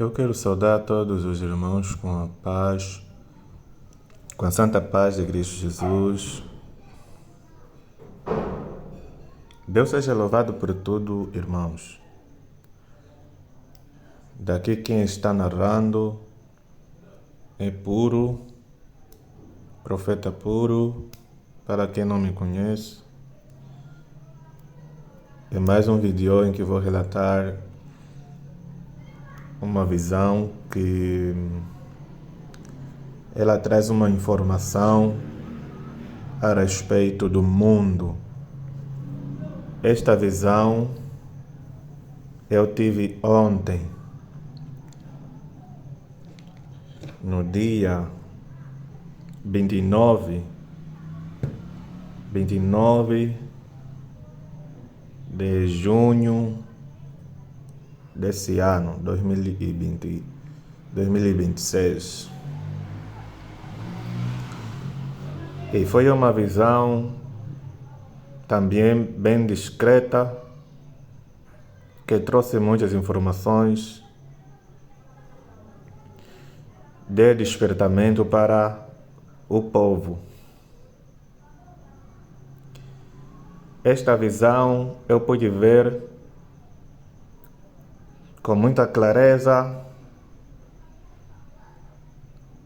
Eu quero saudar todos os irmãos com a paz, com a santa paz de Cristo Jesus. Deus seja louvado por tudo, irmãos. Daqui quem está narrando é puro, profeta puro, para quem não me conhece. É mais um vídeo em que vou relatar uma visão que ela traz uma informação a respeito do mundo. Esta visão eu tive ontem, no dia 29 de junho desse ano, 2026. E foi uma visão também bem discreta, que trouxe muitas informações de despertamento para o povo. Esta visão eu pude ver com muita clareza,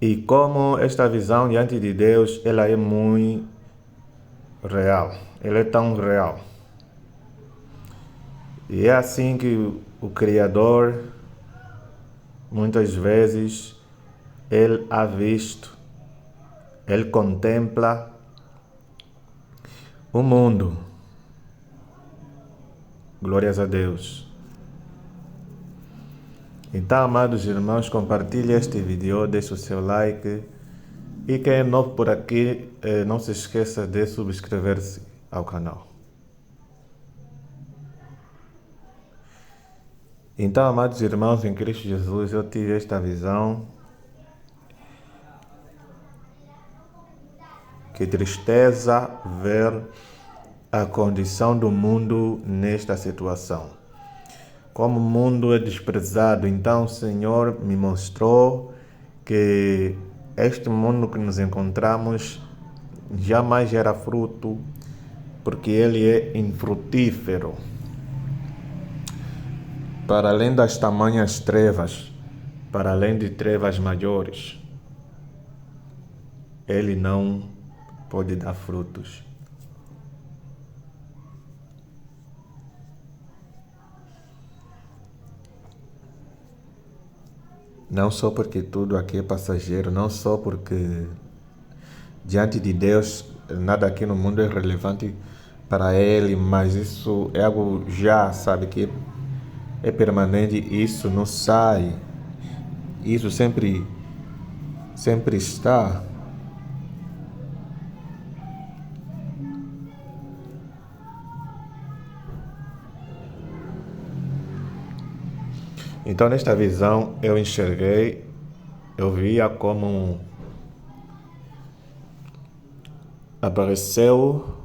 e como esta visão diante de Deus, ela é muito real, ela é tão real. E é assim que o Criador, muitas vezes, Ele ha visto, Ele contempla o mundo. Glórias a Deus. Então, amados irmãos, compartilhe este vídeo, deixe o seu like. E quem é novo por aqui, não se esqueça de subscrever-se ao canal. Então, amados irmãos em Cristo Jesus, eu tive esta visão. Que tristeza ver a condição do mundo nesta situação. Como o mundo é desprezado, então o Senhor me mostrou que este mundo que nos encontramos jamais gera fruto, porque ele é infrutífero. Para além das tamanhas trevas, para além de trevas maiores, ele não pode dar frutos. Não só porque tudo aqui é passageiro, não só porque diante de Deus nada aqui no mundo é relevante para Ele, mas isso é algo já, sabe, que é permanente, isso não sai, isso sempre está. Então, nesta visão, eu enxerguei, eu via como apareceu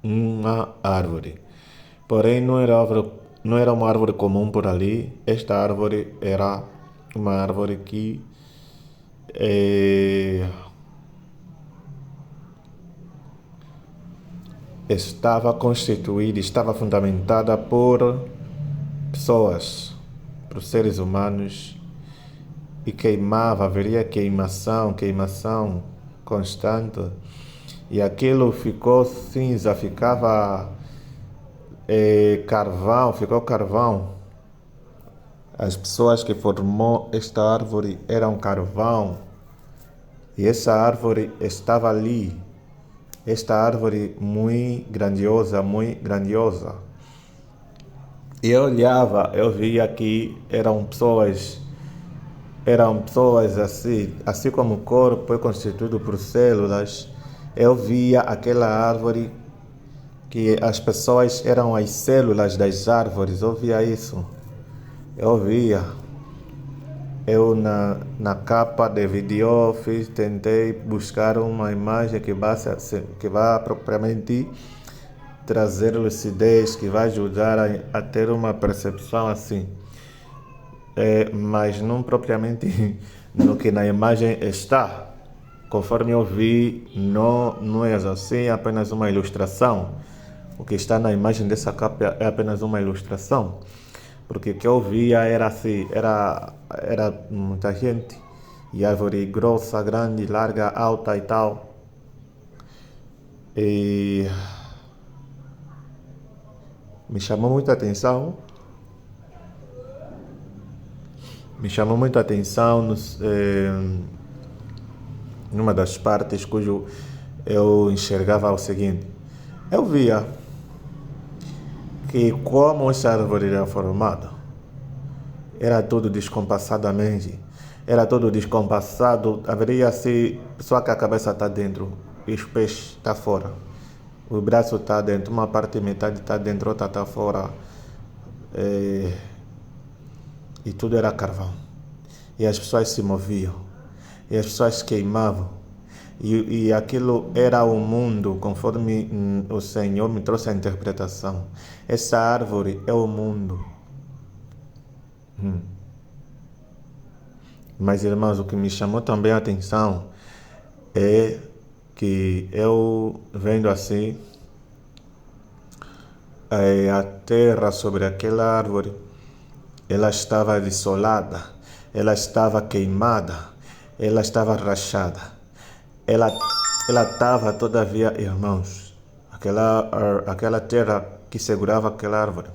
uma árvore. Porém, não era uma árvore comum por ali. Esta árvore era uma árvore que estava constituída, estava fundamentada por pessoas, por seres humanos, e queimava, haveria queimação constante, e aquilo ficou cinza, ficava carvão, ficou carvão. As pessoas que formou esta árvore eram carvão, e essa árvore estava ali, esta árvore muito grandiosa. E eu olhava, eu via que eram pessoas assim como o corpo é constituído por células. Eu via aquela árvore que as pessoas eram as células das árvores, eu via isso. Eu na capa de vídeo tentei buscar uma imagem que vá propriamente trazer lucidez, que vai ajudar a ter uma percepção assim. mas não propriamente no que na imagem está. Conforme eu vi, não é assim, é apenas uma ilustração. O que está na imagem dessa capa é apenas uma ilustração. Porque o que eu via era assim, era muita gente. E árvore grossa, grande, larga, alta e tal. E me chamou muita atenção. Me chamou muita atenção numa das partes cujo eu enxergava o seguinte. Eu via que como essa árvore era formada, era tudo descompassadamente, era tudo descompassado, haveria assim, só que a cabeça está dentro e os pés estão fora. O braço está dentro, uma parte metade está dentro, outra está fora. E tudo era carvão. E as pessoas se moviam. E as pessoas queimavam. E aquilo era o mundo, conforme o Senhor me trouxe a interpretação. Essa árvore é o mundo. Mas, irmãos, o que me chamou também a atenção é que eu vendo assim a terra sobre aquela árvore, ela estava desolada, ela estava queimada, ela estava rachada. Ela estava, todavia, irmãos, aquela terra que segurava aquela árvore,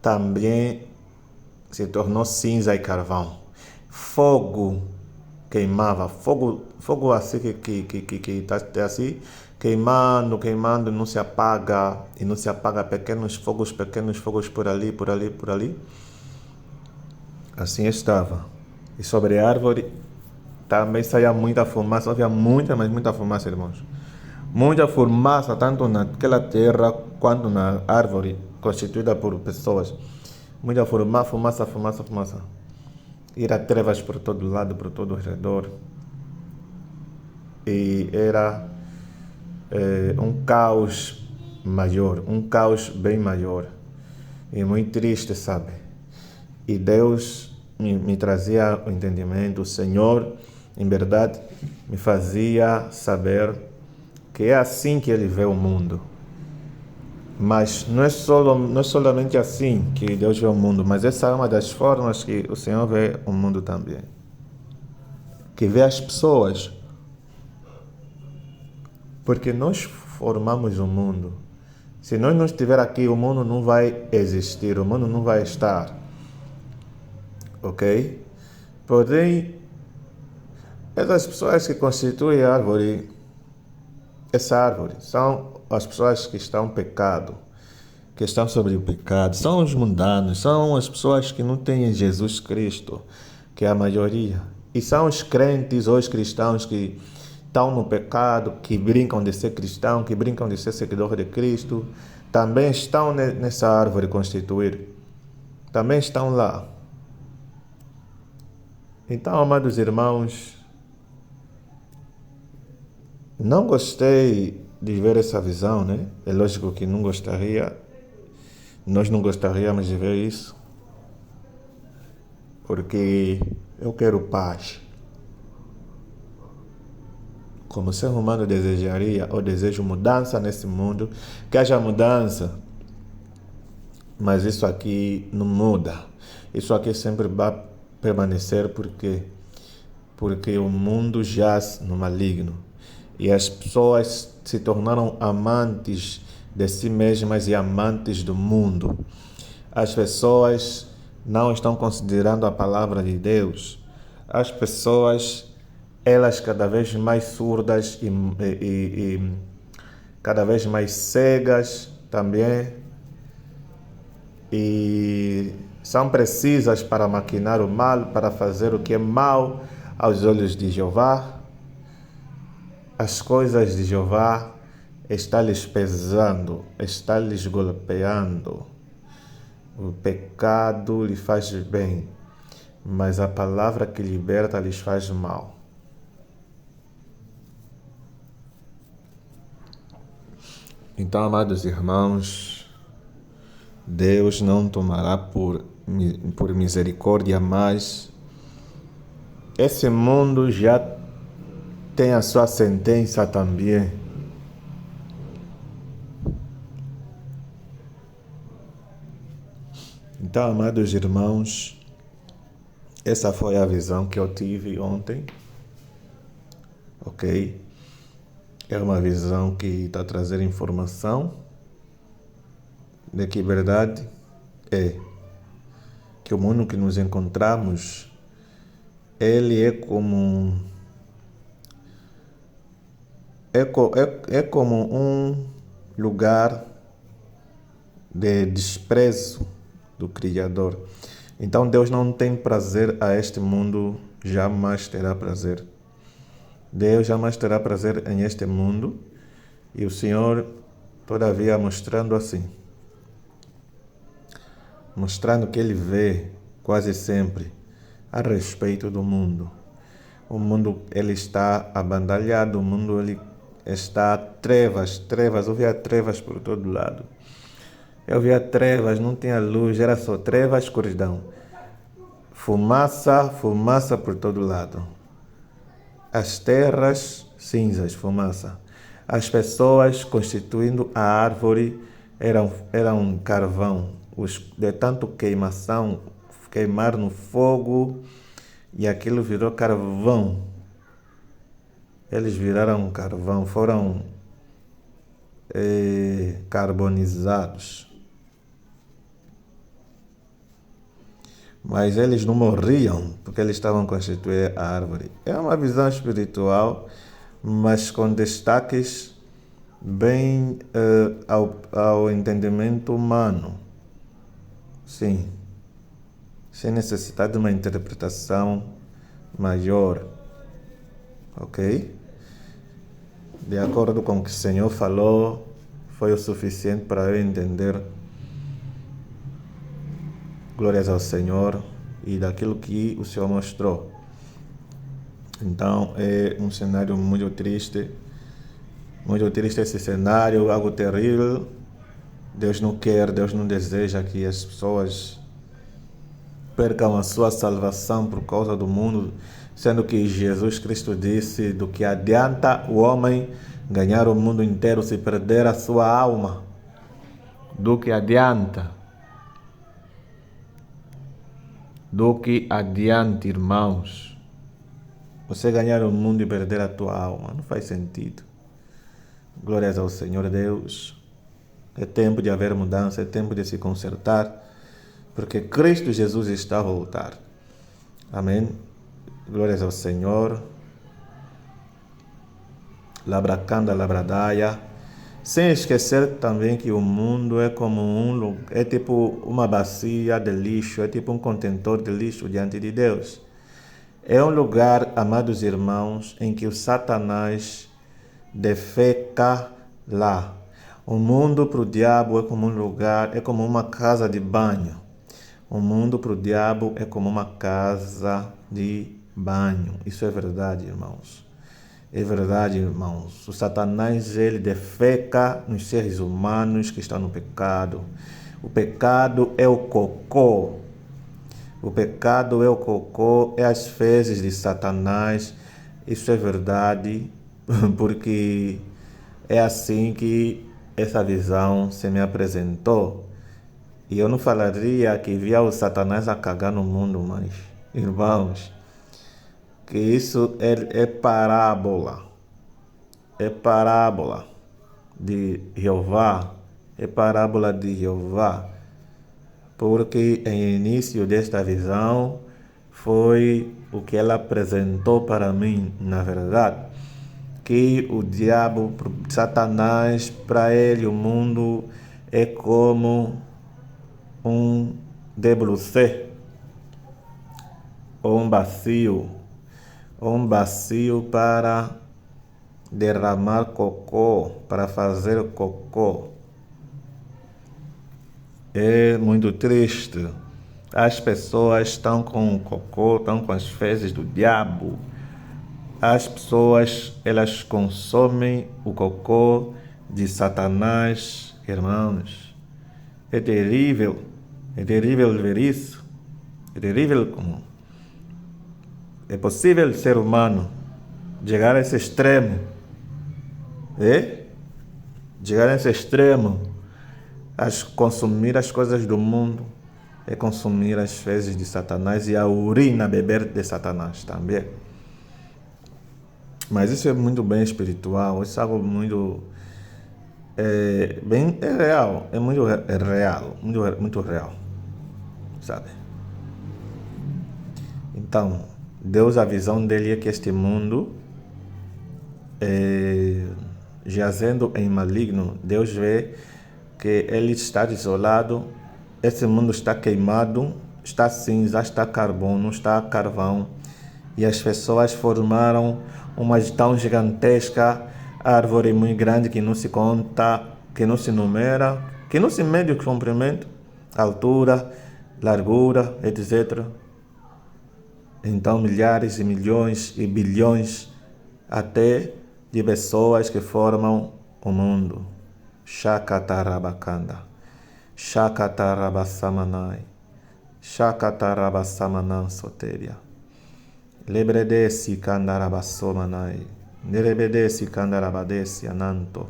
também se tornou cinza e carvão. Fogo queimava, fogo assim que está assim, queimando, não se apaga, e não se apaga, pequenos fogos por ali, por ali, por ali. Assim estava. E sobre a árvore também saía muita fumaça, havia mas muita fumaça, irmãos. Muita fumaça, tanto naquela terra quanto na árvore constituída por pessoas. Muita fumaça. Era trevas por todo lado, por todo o redor. E era um caos maior, um caos bem maior. E muito triste, sabe? E Deus me trazia o entendimento, o Senhor, em verdade, me fazia saber que é assim que Ele vê o mundo. Mas não é somente assim que Deus vê o mundo, mas essa é uma das formas que o Senhor vê o mundo também. Que vê as pessoas. Porque nós formamos o mundo. Se nós não estiver aqui, o mundo não vai existir, o mundo não vai estar. Ok? Porém, essas pessoas que constituem a árvore, essa árvore, são as pessoas que estão em pecado, que estão sobre o pecado, são os mundanos, são as pessoas que não têm Jesus Cristo, que é a maioria. E são os crentes ou os cristãos que estão no pecado, que brincam de ser cristão, que brincam de ser seguidor de Cristo, também estão nessa árvore constituída. Também estão lá. Então, amados irmãos, não gostei de ver essa visão, né? É lógico que não gostaria, nós não gostaríamos de ver isso, porque eu quero paz. Como ser humano desejaria ou desejo mudança nesse mundo, que haja mudança, mas isso aqui não muda. Isso aqui sempre vai permanecer porque o mundo jaz no maligno. E as pessoas se tornaram amantes de si mesmas e amantes do mundo. As pessoas não estão considerando a palavra de Deus. As pessoas, elas cada vez mais surdas e cada vez mais cegas também. E são precisas para maquinar o mal, para fazer o que é mal aos olhos de Jeová. As coisas de Jeová estão lhes pesando, estão lhes golpeando. O pecado lhe faz bem, mas a palavra que liberta lhes faz mal. Então, amados irmãos, Deus não tomará por por misericórdia, mas esse mundo já tem a sua sentença também. Então, amados irmãos, essa foi a visão que eu tive ontem, ok? É uma visão que está a trazer informação de que verdade é que o mundo que nos encontramos, ele é como um lugar de desprezo do Criador. Então Deus não tem prazer a este mundo, jamais terá prazer. Deus jamais terá prazer em este mundo, e o Senhor, todavia, mostrando que Ele vê quase sempre a respeito do mundo. O mundo, ele está abandalhado, o mundo, ele está trevas, eu via trevas por todo lado. Eu via trevas, não tinha luz, era só trevas, escuridão. Fumaça por todo lado. As terras, cinzas, fumaça. As pessoas constituindo a árvore eram carvão. De tanto queimar no fogo, e aquilo virou carvão. Eles viraram carvão, foram carbonizados. Mas eles não morriam porque eles estavam constituindo a árvore. É uma visão espiritual, mas com destaques bem ao entendimento humano. Sim, sem necessidade de uma interpretação maior. Ok? De acordo com o que o Senhor falou, foi o suficiente para eu entender. Glórias ao Senhor e daquilo que o Senhor mostrou. Então é um cenário muito triste esse cenário, algo terrível. Deus não quer, Deus não deseja que as pessoas percam a sua salvação por causa do mundo, sendo que Jesus Cristo disse: do que adianta o homem ganhar o mundo inteiro se perder a sua alma? Do que adianta? Do que adianta, irmãos, você ganhar o mundo e perder a tua alma? Não faz sentido. Glórias ao Senhor Deus. É tempo de haver mudança, é tempo de se consertar, porque Cristo Jesus está a voltar. Amém. Glórias ao Senhor. Labracanda, labradaia. Sem esquecer também que o mundo é como é tipo uma bacia de lixo, é tipo um contentor de lixo diante de Deus. É um lugar, amados irmãos, em que o Satanás defeca lá. O mundo para o diabo é como um lugar, é como uma casa de banho. O mundo para o diabo é como uma casa de banho. Isso é verdade, irmãos. É verdade, irmãos. O Satanás, ele defeca nos seres humanos que estão no pecado. O pecado é o cocô. O pecado é o cocô, é as fezes de Satanás. Isso é verdade, porque é assim que essa visão se me apresentou. E eu não falaria que via o Satanás a cagar no mundo, mas, irmãos, que isso é parábola. É parábola de Jeová. É parábola de Jeová. Porque em início desta visão foi o que ela apresentou para mim, na verdade. Que o diabo, Satanás, para ele o mundo é como um débrouché, ou um bacio para derramar cocô, para fazer cocô. É muito triste. As pessoas estão com o cocô, estão com as fezes do diabo. As pessoas, elas consomem o cocô de Satanás, irmãos. É terrível, É terrível ver isso. É terrível como é possível ser humano chegar a esse extremo. Chegar a esse extremo. Consumir as coisas do mundo. É consumir as fezes de Satanás e a urina beber de Satanás também. Mas isso é muito bem espiritual. Isso é algo muito... É real. É muito real. Muito real. Sabe? Então, Deus, a visão dele é que este mundo, jazendo em maligno, Deus vê que ele está desolado, esse mundo está queimado, está cinza, está carbono, está carvão, e as pessoas formaram uma tão gigantesca árvore muito grande que não se conta, que não se numera, que não se mede o comprimento, altura, largura, etc. Então, milhares e milhões e bilhões até de pessoas que formam o mundo. Shakatarabakanda. Shakatarabasamanai. Shakatarabasamanam soteria. Lebredesi kandarabasomanai. Nerebedesi kandarabadesi ananto.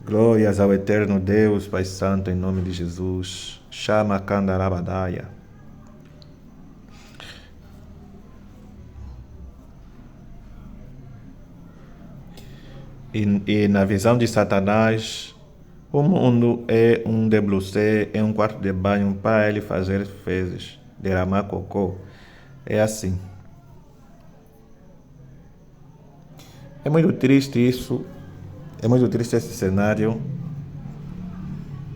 Glórias ao eterno Deus, Pai Santo, em nome de Jesus. Shama kandarabadaya. E na visão de Satanás, o mundo é um WC, é um quarto de banho para ele fazer fezes, derramar cocô. É assim. É muito triste isso. É muito triste esse cenário.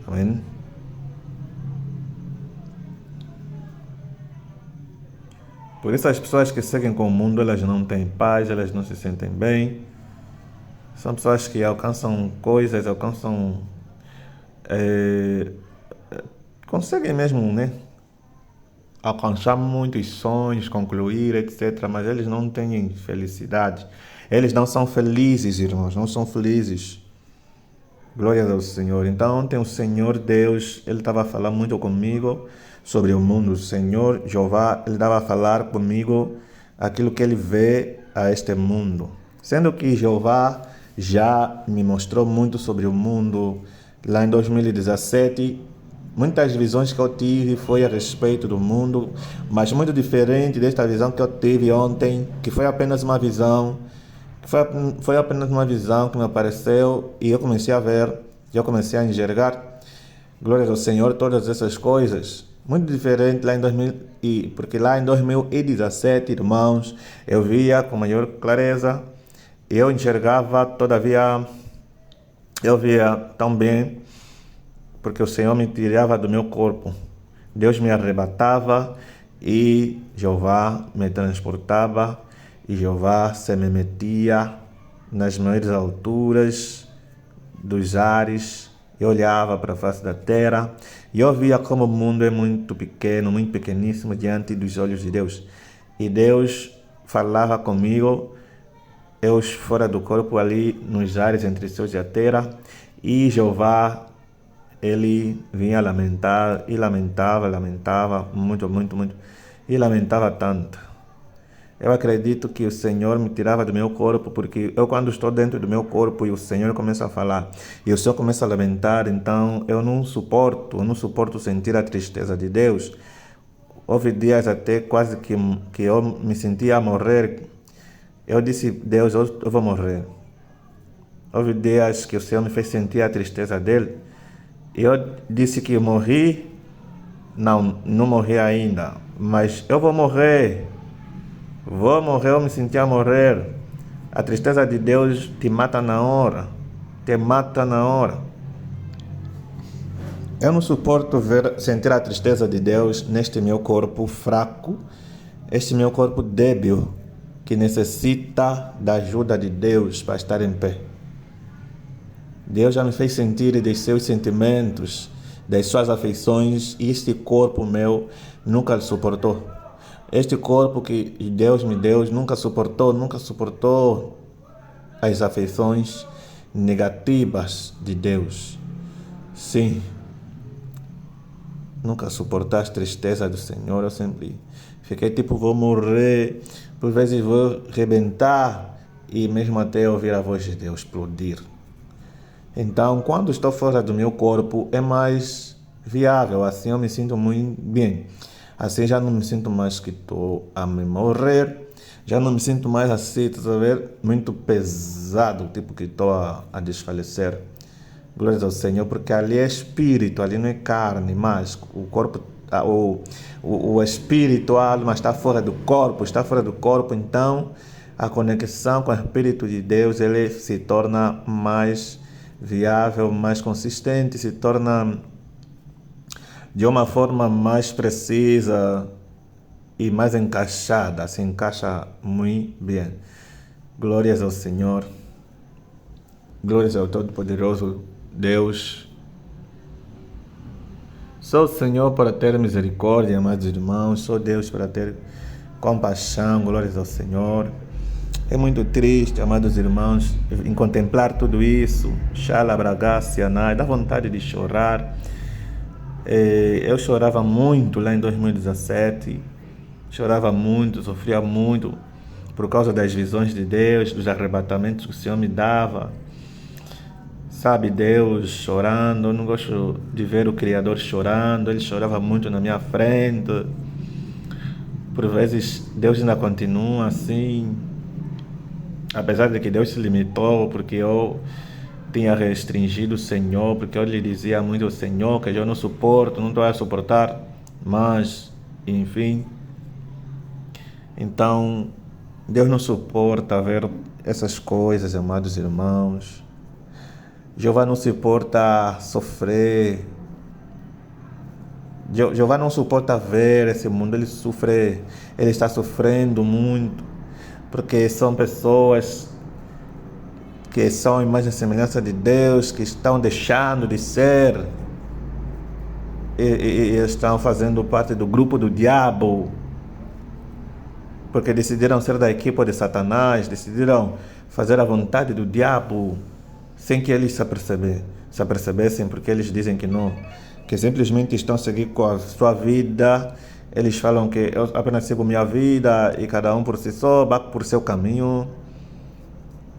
Amém? Por isso as pessoas que seguem com o mundo, elas não têm paz, elas não se sentem bem. São pessoas que alcançam coisas, conseguem mesmo, né? Alcançar muitos sonhos, concluir, etc. Mas eles não têm felicidade. Eles não são felizes, irmãos, não são felizes. Glórias ao Senhor. Então ontem o Senhor Deus, Ele estava a falar muito comigo sobre o mundo. O Senhor Jeová, Ele estava a falar comigo aquilo que Ele vê a este mundo. Sendo que Jeová já me mostrou muito sobre o mundo lá em 2017. Muitas visões que eu tive foi a respeito do mundo, mas muito diferente desta visão que eu tive ontem, que foi apenas uma visão, foi apenas uma visão que me apareceu e eu comecei a ver, eu comecei a enxergar, glória ao Senhor, todas essas coisas. Muito diferente lá em porque lá em 2017, irmãos, eu via com maior clareza. Eu enxergava, todavia, eu via tão bem, porque o Senhor me tirava do meu corpo. Deus me arrebatava e Jeová me transportava e Jeová se me metia nas maiores alturas dos ares. Eu olhava para a face da terra e eu via como o mundo é muito pequeno, muito pequeníssimo diante dos olhos de Deus. E Deus falava comigo, eu fora do corpo ali nos ares entre os céus e a terra, e Jeová, ele vinha lamentar e lamentava muito, e lamentava tanto. Eu acredito que o Senhor me tirava do meu corpo, porque eu quando estou dentro do meu corpo e o Senhor começa a falar, e o Senhor começa a lamentar, então eu não suporto sentir a tristeza de Deus. Houve dias até quase que eu me sentia a morrer. Eu disse, Deus, eu vou morrer. Houve dias que o Senhor me fez sentir a tristeza dele. E eu disse que eu morri. Não morri ainda. Mas eu vou morrer. Eu me senti a morrer. A tristeza de Deus te mata na hora. Te mata na hora. Eu não suporto sentir a tristeza de Deus neste meu corpo fraco. Este meu corpo débil, que necessita da ajuda de Deus para estar em pé. Deus já me fez sentir dos seus sentimentos, das suas afeições, e este corpo meu nunca suportou. Este corpo que Deus me deu nunca suportou as afeições negativas de Deus. Sim, nunca suportar as tristezas do Senhor. Eu sempre fiquei tipo, vou morrer, por vezes vou rebentar e mesmo até ouvir a voz de Deus explodir. Então, quando estou fora do meu corpo, é mais viável, assim eu me sinto muito bem. Assim já não me sinto mais que estou a me morrer, já não me sinto mais assim, tá a ver? Muito pesado, tipo que estou a desfalecer. Glórias ao Senhor, porque ali é espírito, ali não é carne, mas o corpo, o espírito, a alma está fora do corpo, então a conexão com o Espírito de Deus ele se torna mais viável, mais consistente, se torna de uma forma mais precisa e mais encaixada, se encaixa muito bem. Glórias ao Senhor, glórias ao Todo-Poderoso Deus. Só o Senhor para ter misericórdia, amados irmãos, só Deus para ter compaixão, glórias ao Senhor. É muito triste, amados irmãos, em contemplar tudo isso. Xalabragacianai, dá vontade de chorar. Eu chorava muito lá em 2017, chorava muito, sofria muito por causa das visões de Deus, dos arrebatamentos que o Senhor me dava. Sabe, Deus chorando, eu não gosto de ver o Criador chorando, ele chorava muito na minha frente. Por vezes Deus ainda continua assim, apesar de que Deus se limitou, porque eu tinha restringido o Senhor, porque eu lhe dizia muito ao Senhor que eu não suporto, não estou a suportar, mas, enfim. Então, Deus não suporta ver essas coisas, amados irmãos. Jeová não suporta sofrer. Jeová não suporta ver esse mundo, ele sofre, ele está sofrendo muito, porque são pessoas que são imagem e semelhança de Deus, que estão deixando de ser e estão fazendo parte do grupo do diabo, porque decidiram ser da equipe de Satanás, decidiram fazer a vontade do diabo, sem que eles se apercebessem, porque eles dizem que não, que simplesmente estão a seguir com a sua vida. Eles falam que eu apenas sigo minha vida e cada um por si só, vai por seu caminho,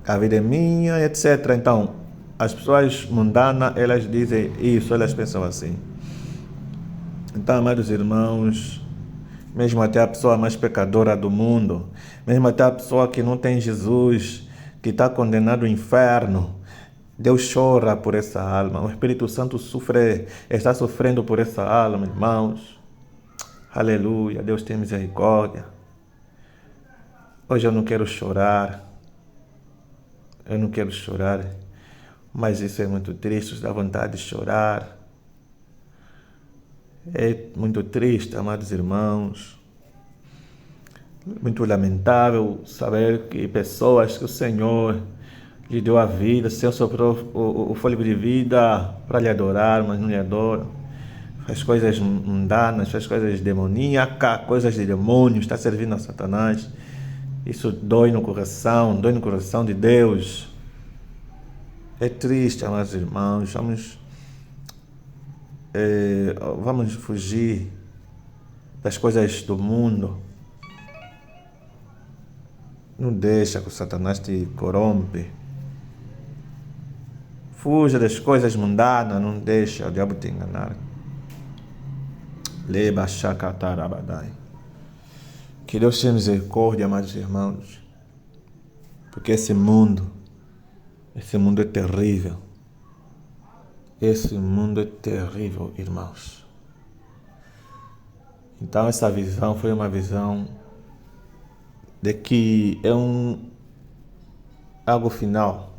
a vida é minha, etc. Então, as pessoas mundanas, elas dizem isso, elas pensam assim. Então, amados irmãos, mesmo até a pessoa mais pecadora do mundo, mesmo até a pessoa que não tem Jesus, que está condenado ao inferno, Deus chora por essa alma. O Espírito Santo está sofrendo por essa alma, irmãos. Aleluia, Deus tem misericórdia. Hoje eu não quero chorar. Eu não quero chorar, mas isso é muito triste, dá vontade de chorar. É muito triste, amados irmãos. Muito lamentável saber que pessoas que o Senhor lhe deu a vida, o Senhor soprou o fôlego de vida para lhe adorar, mas não lhe adoram. Faz coisas mundanas, faz coisas demoníacas, coisas de demônios, está servindo a Satanás. Isso dói no coração de Deus. É triste, amados irmãos. Vamos fugir das coisas do mundo. Não deixa que o Satanás te corrompe. Fuja das coisas mundanas, não deixa o diabo te enganar. Leba shakatarabadai. Que Deus tenha misericórdia, amados irmãos, porque esse mundo é terrível. Esse mundo é terrível, irmãos. Então essa visão foi uma visão de que é algo final.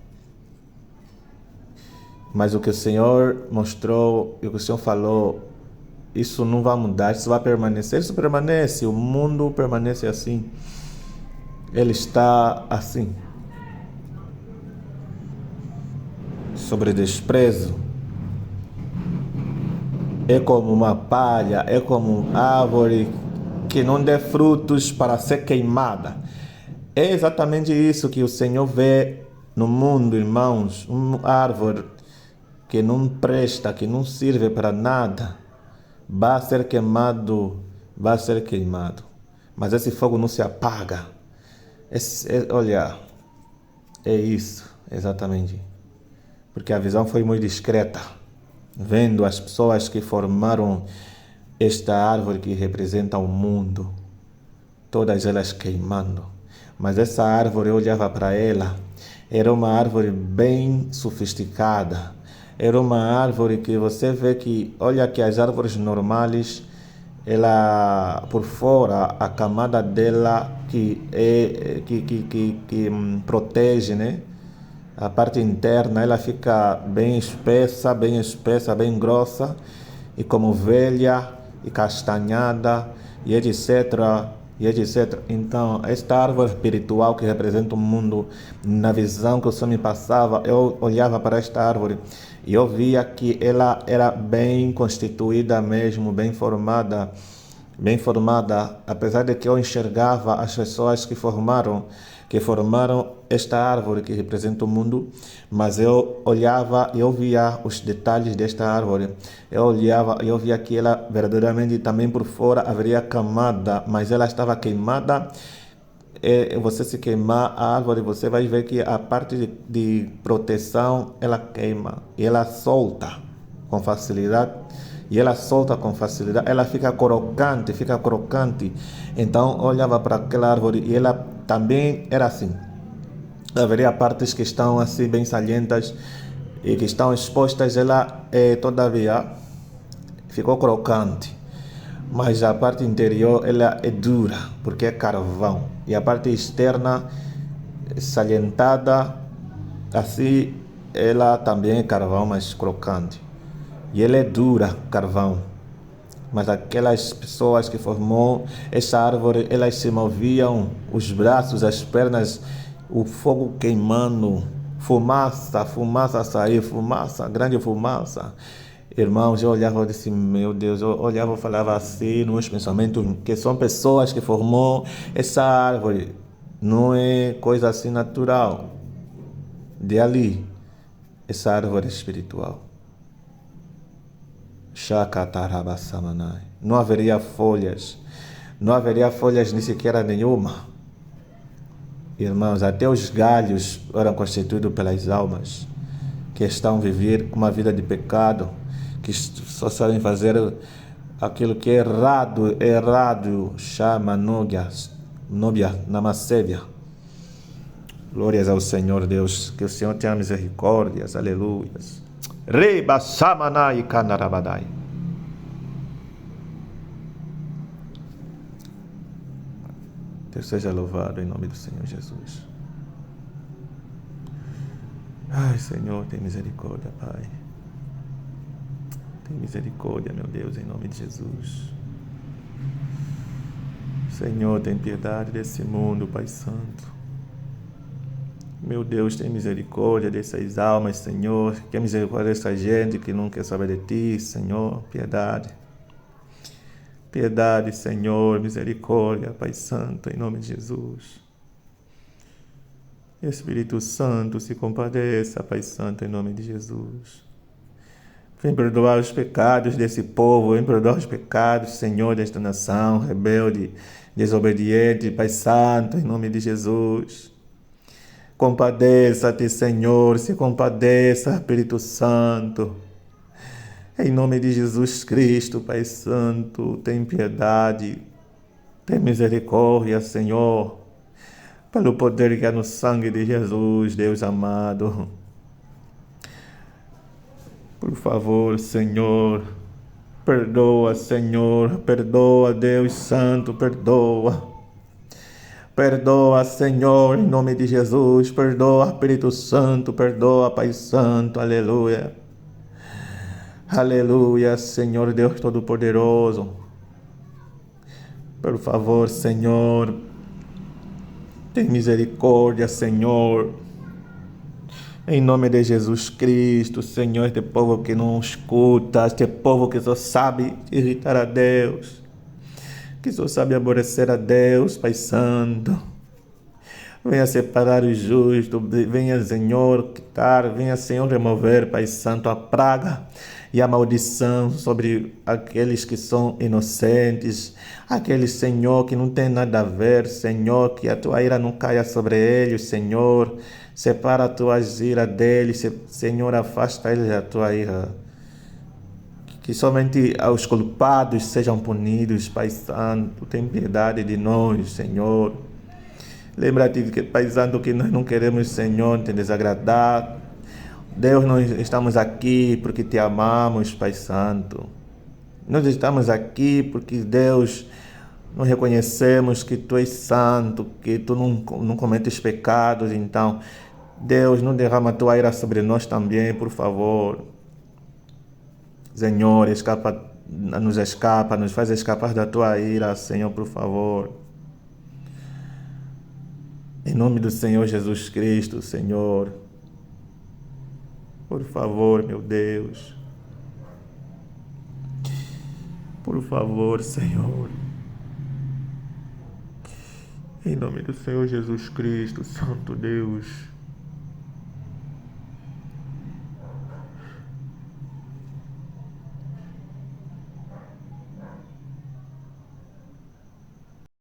Mas o que o Senhor mostrou e o que o Senhor falou, isso não vai mudar, isso vai permanecer, isso permanece, o mundo permanece assim. Ele está assim, sobre desprezo. É como uma palha, é como uma árvore que não dê frutos para ser queimada. É exatamente isso que o Senhor vê no mundo, irmãos. Uma árvore que não presta, que não serve para nada, vai ser queimado, vai ser queimado. Mas esse fogo não se apaga. Olha, é isso, exatamente. Porque a visão foi muito discreta, vendo as pessoas que formaram esta árvore que representa o mundo, todas elas queimando. Mas essa árvore, eu olhava para ela, era uma árvore bem sofisticada. Era uma árvore que você vê que, olha que as árvores normais, ela por fora, a camada dela que protege, né? A parte interna, ela fica bem espessa, bem grossa, e como velha e castanhada, e etc. E etc. Então, esta árvore espiritual que representa o mundo, na visão que o Senhor me passava, eu olhava para esta árvore e eu via que ela era bem constituída mesmo, bem formada, apesar de que eu enxergava as pessoas que formaram esta árvore que representa o mundo, mas eu olhava e eu via os detalhes desta árvore. Eu olhava e eu via que ela verdadeiramente também por fora haveria camada, mas ela estava queimada. Você se queimar a árvore, você vai ver que a parte de proteção ela queima e ela solta com facilidade. Ela fica crocante. Então olhava para aquela árvore e ela também era assim. Haveria partes que estão assim bem salientas e que estão expostas, ela todavia ficou crocante. Mas a parte interior ela é dura, porque é carvão. E a parte externa salientada, assim, ela também é carvão, mas crocante. E ela é dura, carvão. Mas aquelas pessoas que formou essa árvore, elas se moviam, os braços, as pernas, o fogo queimando, fumaça a sair, grande fumaça. Irmãos, eu olhava e disse, meu Deus, eu olhava e falava assim nos meus pensamentos, que são pessoas que formou essa árvore. Não é coisa assim natural. De ali, essa árvore espiritual. Não haveria folhas nem sequer nenhuma. Irmãos, até os galhos eram constituídos pelas almas que estão a viver uma vida de pecado, que só sabem fazer aquilo que é errado, chama nóbia, namasébia. Glórias ao Senhor Deus, que o Senhor tenha misericórdias, aleluias. Reba Samanai Kanarabadai. Deus seja louvado em nome do Senhor Jesus. Ai, Senhor, tem misericórdia, Pai. Tem misericórdia, meu Deus, em nome de Jesus. Senhor, tem piedade desse mundo, Pai Santo. Meu Deus, tem misericórdia dessas almas, Senhor. Tem misericórdia dessa gente que não quer saber de Ti, Senhor. Piedade. Piedade, Senhor. Misericórdia, Pai Santo, em nome de Jesus. Espírito Santo, se compadeça, Pai Santo, em nome de Jesus. Vem perdoar os pecados desse povo. Vem perdoar os pecados, Senhor, desta nação rebelde, desobediente, Pai Santo, em nome de Jesus. Compadeça-te, Senhor, se compadeça, Espírito Santo. Em nome de Jesus Cristo, Pai Santo, tem piedade, tem misericórdia, Senhor, pelo poder que há no sangue de Jesus, Deus amado. Por favor, Senhor, perdoa, Senhor, perdoa, Deus Santo, perdoa. Perdoa, Senhor, em nome de Jesus. Perdoa, Espírito Santo. Perdoa, Pai Santo. Aleluia. Aleluia, Senhor Deus Todo-Poderoso. Por favor, Senhor, tem misericórdia, Senhor. Em nome de Jesus Cristo, Senhor, este povo que não escuta, este povo que só sabe irritar a Deus, que só sabe aborrecer a Deus, Pai Santo. Venha separar o justo, venha, Senhor, quitar, venha, Senhor, remover, Pai Santo, a praga e a maldição sobre aqueles que são inocentes, aqueles, Senhor, que não tem nada a ver, Senhor, que a tua ira não caia sobre eles, Senhor. Separa a tua ira deles, Senhor, afasta eles da tua ira. Que somente os culpados sejam punidos, Pai Santo. Tem piedade de nós, Senhor. Lembra-te, Pai Santo, que nós não queremos, Senhor, te desagradar. Deus, nós estamos aqui porque te amamos, Pai Santo. Nós estamos aqui porque, Deus, nós reconhecemos que Tu és santo, que Tu não cometes pecados. Então, Deus, não derrama a Tua ira sobre nós também, por favor. Senhor, nos faz escapar da Tua ira, Senhor, por favor. Em nome do Senhor Jesus Cristo, Senhor. Por favor, meu Deus. Por favor, Senhor. Em nome do Senhor Jesus Cristo, Santo Deus.